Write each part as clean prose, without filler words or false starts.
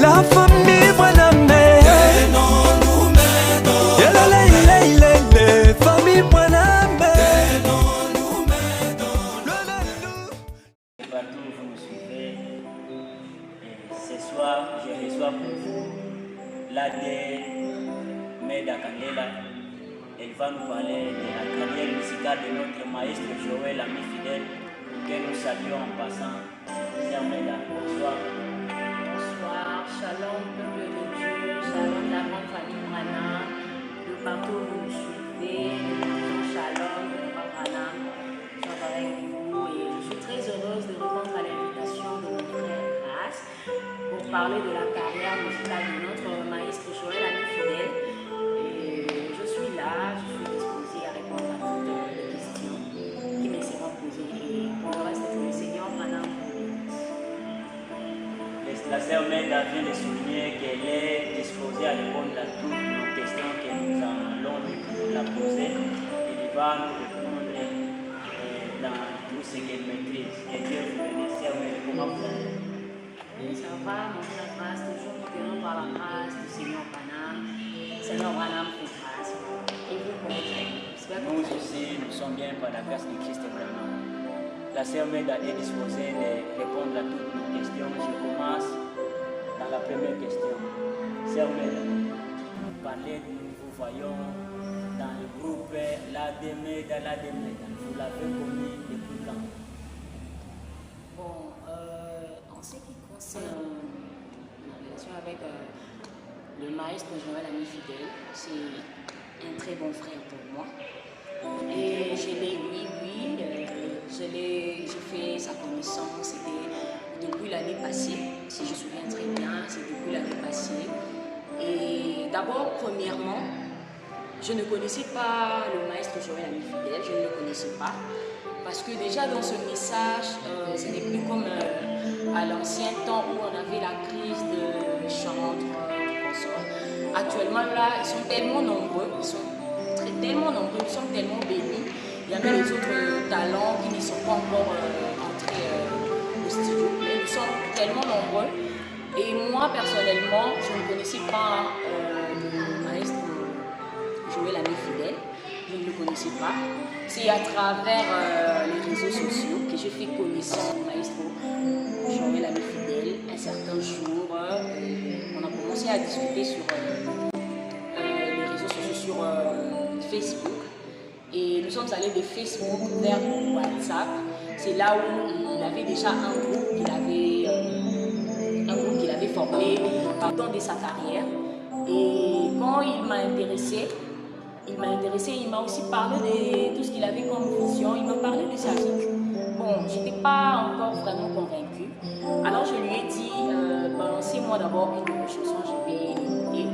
la famille Mwanamé. Famille Mwanamé. Partout où vous me suivez, ce soir, je reçois pour vous l'AD Meda Candela. Elle va nous parler de la carrière musicale de notre maître Joël Ami Fidèle, que nous saluons en passant. Sœur Meda, bonsoir. Bonsoir, shalom, peuple de Dieu, shalom la grande famille Branham, de partout où vous nous suivez, nous disons shalom, de Papa Branham, soit avec vous, et je suis très heureuse de répondre à l'invitation de mon frère Grace pour parler de la carrière musicale de notre maître Joël Ami Fidèle. Et je suis là, je suis disposée à répondre à toutes les questions qui me seront posées. Et pour le reste, que le Seigneur Branham vous bénisse. La sœur Meda vient de souligner qu'elle est disposée à répondre à toutes nos questions que nous allons la poser. Elle va nous répondre dans tout ce qu'elle maîtrise. Et Dieu vous bénisse. Sœur Meda, comment vous allez? Et ça va, mon frère Grace, toujours nous tenons par la grâce du Seigneur Branham. Seigneur Branham fait grâce. Et vous, comment vous allez? Nous aussi, nous sommes bien par la grâce de Christ vraiment. La sœur Meda est disposée de répondre à toutes nos questions. Je commence dans la première question. Sœur Meda, parlez de nous, vous voyons dans le groupe l'AD Meda. Vous l'avez connu depuis quand? Bon, en ce qui concerne ma relation avec le maître Joël Ami Fidèle, c'est un très bon frère pour moi. Et j'ai fait sa connaissance, c'était depuis l'année passée, si je me souviens très bien, c'est depuis l'année passée. Et d'abord, premièrement, je ne connaissais pas le maître Joël Ami Fidèle, je ne le connaissais pas. Parce que déjà dans ce message, ce n'est plus comme à l'ancien temps où on avait la crise de chantre, de consort. Actuellement là, ils sont tellement nombreux, ils sont tellement bénis. Il y a même les autres talents qui ne sont pas encore entrés au studio. Mais nous sommes tellement nombreux. Et moi personnellement, je ne connaissais pas le maître Joël Ami Fidèle. Je ne le connaissais pas. C'est à travers les réseaux sociaux que j'ai fait connaissance du maestro Joël Ami Fidèle. Un certain jour, on a commencé à discuter sur les réseaux sociaux, sur Facebook. Et nous sommes allés de Facebook vers WhatsApp. C'est là où il avait déjà un groupe qu'il avait formé pendant de sa carrière. Et quand il m'a intéressé, il m'a aussi parlé de tout ce qu'il avait comme vision, il m'a parlé de sa vie. Bon, je n'étais pas encore vraiment convaincue. Alors je lui ai dit, balancez-moi d'abord une de mes chansons, je vais écouter.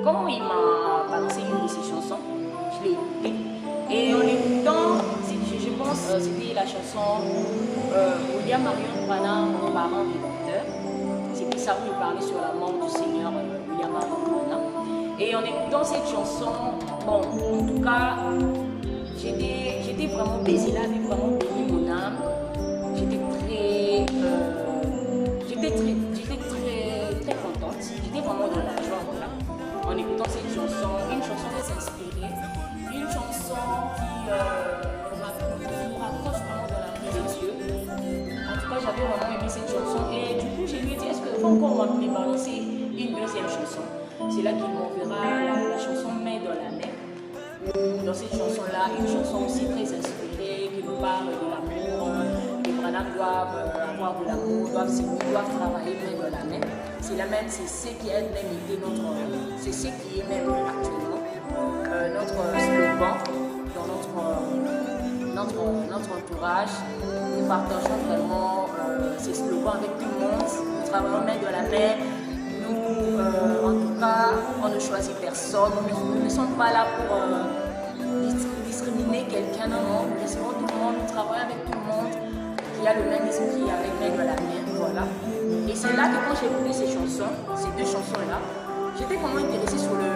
Quand il m'a balancé une de ses chansons, je l'ai écoutée. Et en écoutant, je pense que c'était la chanson William Marion Branham, mon parent rédempteur. C'était ça où il parlait sur la mort du Seigneur William Marion Branham. Et en écoutant cette chanson, bon, en tout cas, j'étais vraiment baisée, là, avait vraiment béni mon âme. J'étais très contente. J'étais vraiment dans la joie, voilà. En écoutant cette chanson, une chanson très inspirée, une chanson qui nous rapproche vraiment de la vie de Dieu. En tout cas, j'avais vraiment aimé cette chanson. Et du coup, je lui ai dit, est-ce qu'il faut encore me balancer une deuxième chanson? C'est là qu'il m'enverra la chanson Main dans la mer. Dans cette chanson-là, une chanson aussi très inspirée qui nous parle de l'amour. Les Branham doivent avoir de l'amour, doivent s'aimer, doivent travailler main dans la main. C'est ce qui a même été c'est ce qui est même actuellement notre slogan dans notre entourage. Nous partageons vraiment ces slogans avec tout le monde. Nous travaillons main dans la main. Nous, en tout cas, on ne choisit personne. Nous ne sommes pas là pour discriminer quelqu'un. Non, nous laissons tout le monde, nous travaillons avec tout le monde qui a le même esprit, avec main dans la main. Voilà. Et c'est là que quand j'ai écouté ces chansons, ces deux chansons-là, j'étais vraiment intéressée sur le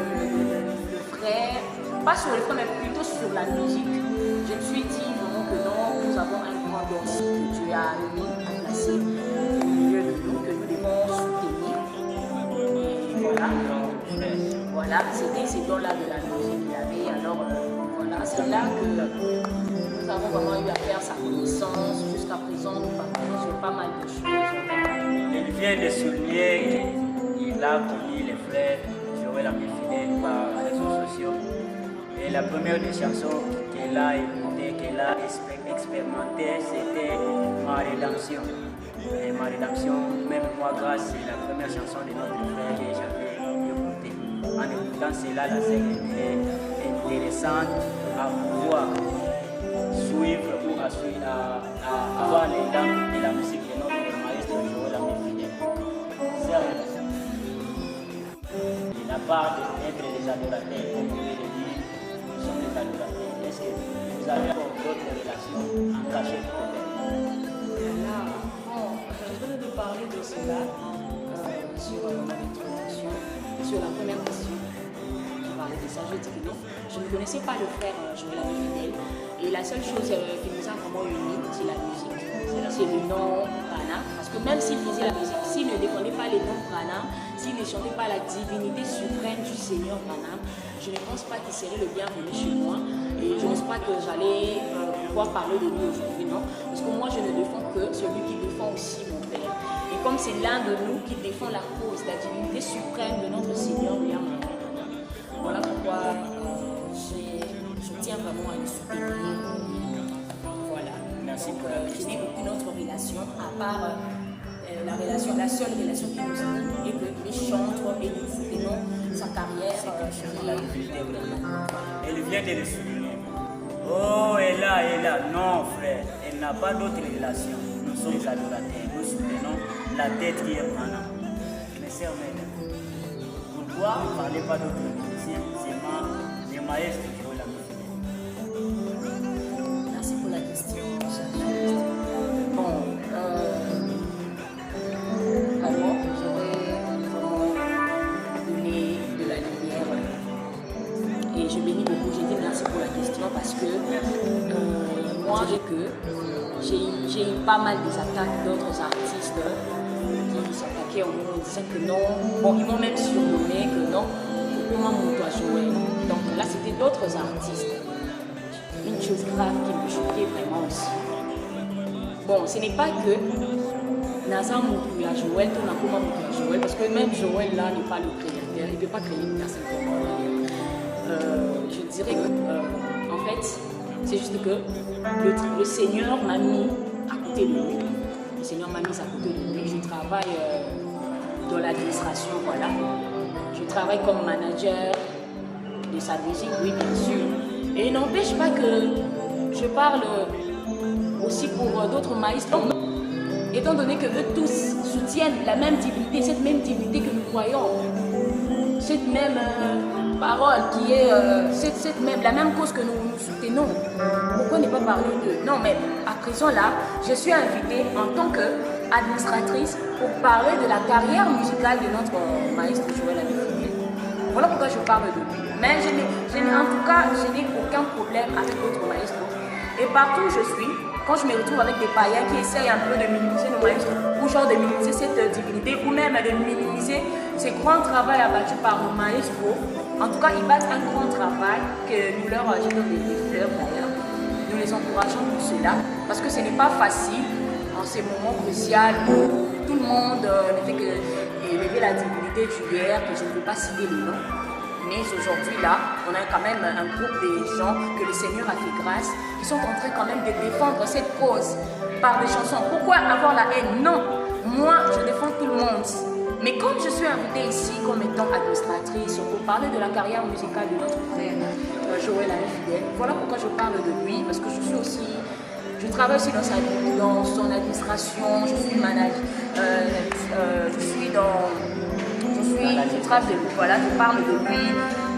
frère, pas sur le frère, mais plutôt sur la musique. Je me suis dit vraiment que non, nous avons un grand don que Dieu a mis à placer au milieu de nous, que nous devons Voilà, c'était ces dons-là de la musique qu'il avait. Alors, voilà, c'est là que nous avons vraiment eu à faire sa connaissance. Jusqu'à présent, nous partageons sur pas mal de choses. Il vient de souligner qu'il a connu les frères Joël Amifidèle par les réseaux sociaux. Et la première des chansons qu'elle a écoutées, qu'elle a expérimentées, c'était Ma Rédemption. Et Ma Rédemption, même moi, grâce, c'est la première chanson de notre frère que j'avais écoutée. En écoutant cela, la scène était intéressante à pouvoir suivre ou à avoir les dents de la musique de notre maître Joël Amifidèle. Il n'a pas d'être des adorateurs, comme vous le dire, nous sommes des adorateurs. Est-ce que vous avez encore d'autres relations en cachette peut-être? Je venais de parler de cela sur mon introduction, sur la première question. Je parlais de ça, je dis que non. Je ne connaissais pas le frère Joël Amifidèle. Et la seule chose qui nous a vraiment unis, c'est la musique. C'est le nom Prana. Parce que même s'il faisait la musique, s'il ne défendait pas les noms Prana, s'il ne chantait pas la divinité suprême du Seigneur Prana, je ne pense pas qu'il serait le bienvenu chez moi. Et je ne pense pas que j'allais pouvoir parler de lui aujourd'hui, non. Parce que moi, je ne défends que celui qui défend aussi mon Père. Et comme c'est l'un de nous qui défend la cause, la divinité suprême de notre Seigneur, William Prana, voilà pourquoi je tiens vraiment à le soutenir. Voilà. Merci pour je n'ai aucune autre relation à part la seule relation qui nous unit et que les chantres et nous soutenons sa carrière Elle vient de le souligner. Oh, elle a, non frère, elle n'a pas d'autre relation. Nous sommes des adorateurs, nous soutenons la tête qui est Prana. Mais sœur, pourquoi ne parlez pas d'autres musiciens, c'est le maître Joël Amifidèle? Merci pour la question. Bon, alors j'aurais vraiment donné de la lumière et je bénis beaucoup. J'ai dit merci pour la question parce que moi j'ai eu pas mal des attaques d'autres artistes qui s'attaquaient au monde en disant que non. Bon, ils m'ont même surnommé que non. Comment mon doigt jouer? Donc là, c'était d'autres artistes. Une chose grave qui me choquait vraiment aussi. Bon, ce n'est pas que Naza Moutoua Joël, tout n'a comment Moutoua Joël, parce que même Joël là n'est pas le créateur, il ne peut pas créer une personne comme moi. Je dirais que, en fait, c'est juste que le Seigneur m'a mis à côté de lui. Le Seigneur m'a mis à côté de lui. Je travaille dans l'administration, voilà. Je travaille comme manager de sa musique, oui, bien sûr. Et il n'empêche pas que je parle aussi pour d'autres maïstres. Étant donné que eux tous soutiennent la même divinité, cette même divinité que nous croyons, cette même parole qui est la même cause que nous soutenons. Pourquoi ne pas parler de... Non, mais à présent là, je suis invitée en tant qu'administratrice pour parler de la carrière musicale de notre maître Joël Amifidèle. Voilà pourquoi je parle de lui. Mais en tout cas, je n'ai aucun problème avec d'autres maestros. Et partout où je suis, quand je me retrouve avec des païens qui essayent un peu de minimiser nos maestros, ou genre de minimiser cette divinité, ou même de minimiser ce grand travail abattu par nos maestros, en tout cas, ils battent un grand travail que nous leur jetons des fleurs d'ailleurs. Nous les encourageons pour cela, parce que ce n'est pas facile en ces moments cruciaux où tout le monde ne fait que élever la divinité du guerre, que je ne veux pas citer le nom. Mais aujourd'hui là, on a quand même un groupe de gens que le Seigneur a fait grâce, qui sont en train quand même de défendre cette cause par des chansons. Pourquoi avoir la haine? Non, moi je défends tout le monde. Mais comme je suis invitée ici comme étant administratrice pour parler de la carrière musicale de notre frère Joël Amifidèle, voilà pourquoi je parle de lui, parce que je suis aussi, je travaille aussi dans son administration, je suis manager, je parle de lui,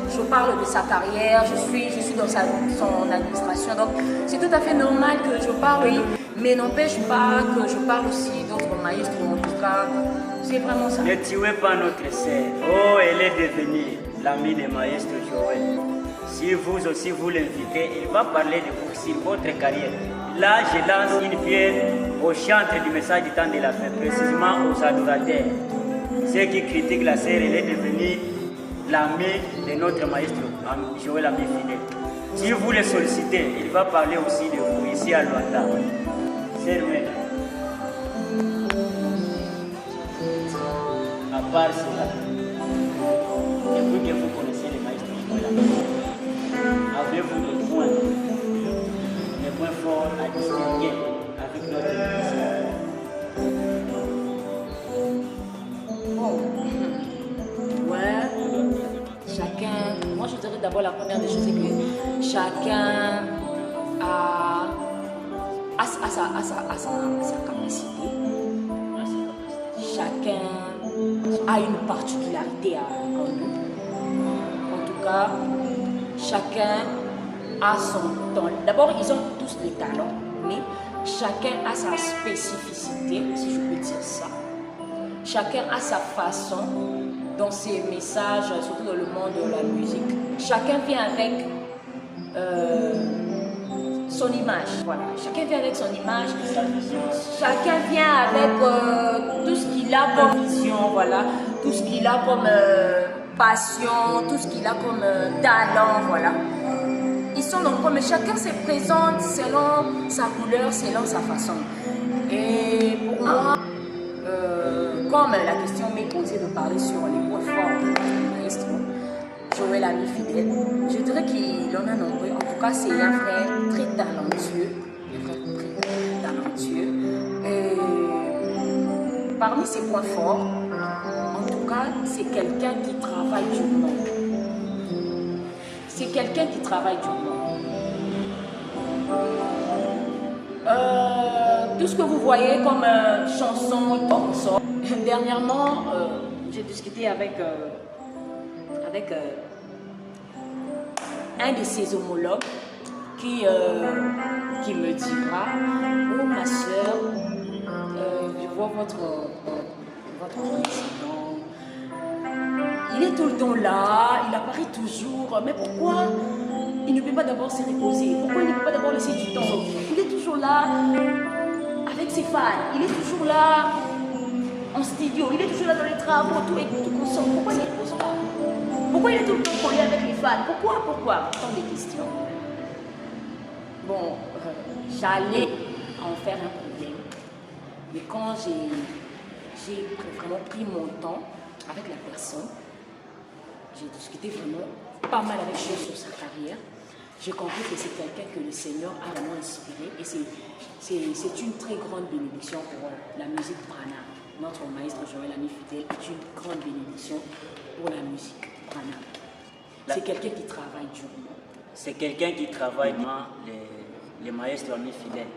je parle de sa carrière, je suis dans son administration, donc c'est tout à fait normal que je parle, mais n'empêche pas que je parle aussi d'autres maestros, en tout cas, c'est vraiment ça. Ne tuez pas notre sœur, oh elle est devenue l'amie de maestro Joël. Si vous aussi vous l'invitez, il va parler de vous sur votre carrière. Là, je lance une pierre au chantre du message du temps de la fin, précisément aux adorateurs. Ceux qui critiquent la sœur, elle est devenue l'ami de notre maestro, Joël Ami Fidèle. Si vous le sollicitez, il va parler aussi de vous ici à Luanda. Sœur Meda. À part cela, depuis que vous connaissez le maestro Joël Ami, avez-vous des points forts à distinguer avec notre musicien? Ouais, chacun, moi je dirais d'abord la première des choses, c'est que chacun a sa capacité, chacun a une particularité en nous. En tout cas, chacun a son temps. D'abord, ils ont tous des talents, mais chacun a sa spécificité, si je peux dire ça. Chacun a sa façon dans ses messages, surtout dans le monde de la musique. Chacun vient avec son image. Voilà. Chacun vient avec son image. Chacun vient avec tout ce qu'il a comme vision, voilà. Tout ce qu'il a comme passion, tout ce qu'il a comme talent, voilà. Ils sont nombreux, mais chacun se présente selon sa couleur, selon sa façon. Et pour moi, comme la question m'est posée de parler sur les points forts de notre maestro, Joël Ami Fidèle, je dirais qu'il en a nombreux. En tout cas, c'est un frère très talentueux. Et parmi ses points forts, en tout cas, c'est quelqu'un qui travaille durement. C'est quelqu'un qui travaille durement. Tout ce que vous voyez comme chanson, comme ça. Dernièrement, j'ai discuté avec un de ses homologues qui me dira: oh ma soeur, je vois votre président, il est tout le temps là, il apparaît toujours, mais pourquoi il ne peut pas d'abord se reposer? Pourquoi il ne peut pas d'abord laisser du temps? Il est toujours là avec ses fans, il est toujours là en studio, il est toujours là dans les travaux, tout consent. Pourquoi il ne repose pas? Pourquoi il est tout le temps collé avec les fans? Pourquoi? Tant de questions. Bon, j'allais en faire un problème, mais quand j'ai vraiment pris mon temps avec la personne, j'ai discuté vraiment pas mal avec lui sur sa carrière. J'ai compris que c'est quelqu'un que le Seigneur a vraiment inspiré, et c'est une très grande bénédiction pour la musique Branham. Notre maestro Joël Ami Fidèle est une grande bénédiction pour la musique Branham. C'est quelqu'un qui travaille durement. C'est quelqu'un qui travaille durement, le maestro Ami Fidèle.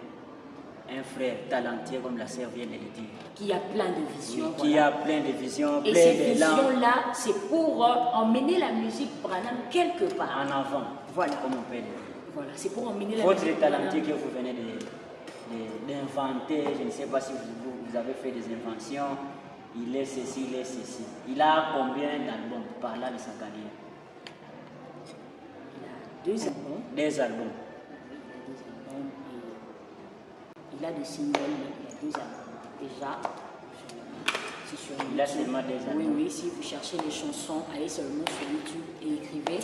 Un frère talentueux, comme la sœur vient de le dire. Qui a plein de visions. Qui voilà. A plein de visions, et plein ces d'élan. visions-là, c'est pour emmener la musique Branham quelque part. En avant, voilà. Comme on peut dire. Voilà, c'est pour emmener la musique Branham. Votre talentueux que vous venez d'inventer, je ne sais pas si vous avez fait des inventions, il est ceci, il est ceci. Il a combien d'albums par là de sa carrière? Il a 2 albums. 2 albums. Il a des singles, il a 2 albums. Déjà, c'est sur YouTube. Il a seulement 2 albums. Oui, si vous cherchez les chansons, allez seulement sur YouTube et écrivez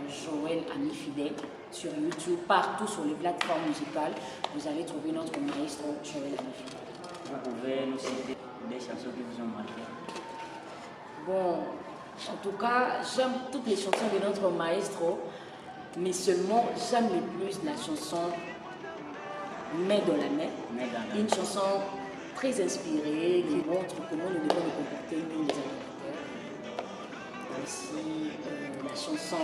Joël Ami Fidèle sur YouTube, partout sur les plateformes musicales. Vous allez trouver notre maestro Joël Ami Fidèle. Vous pouvez nous citer des chansons qui vous ont marqué? Bon, en tout cas, j'aime toutes les chansons de notre maestro, mais seulement j'aime le plus la chanson Main dans la main. Une chanson très inspirée qui montre comment nous devons nous comporter, nous les adorateurs. Aussi la chanson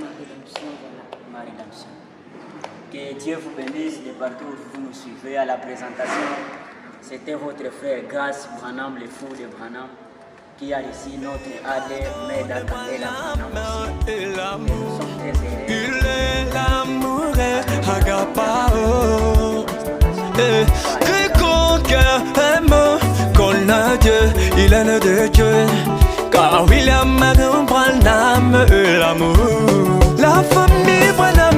Ma Rédemption, voilà. Ma Rédemption. Que Dieu vous bénisse de partout où vous nous suivez à la présentation. C'était votre frère Grace Branham, le fou de Branham, qui a ici notre AD Meda Candela Branham. Nous sommes très heureux. Il est l'amour agapao. Quiconque aime connaît Dieu, il est né de Dieu. Car William Branham, l'amour. La famille Branham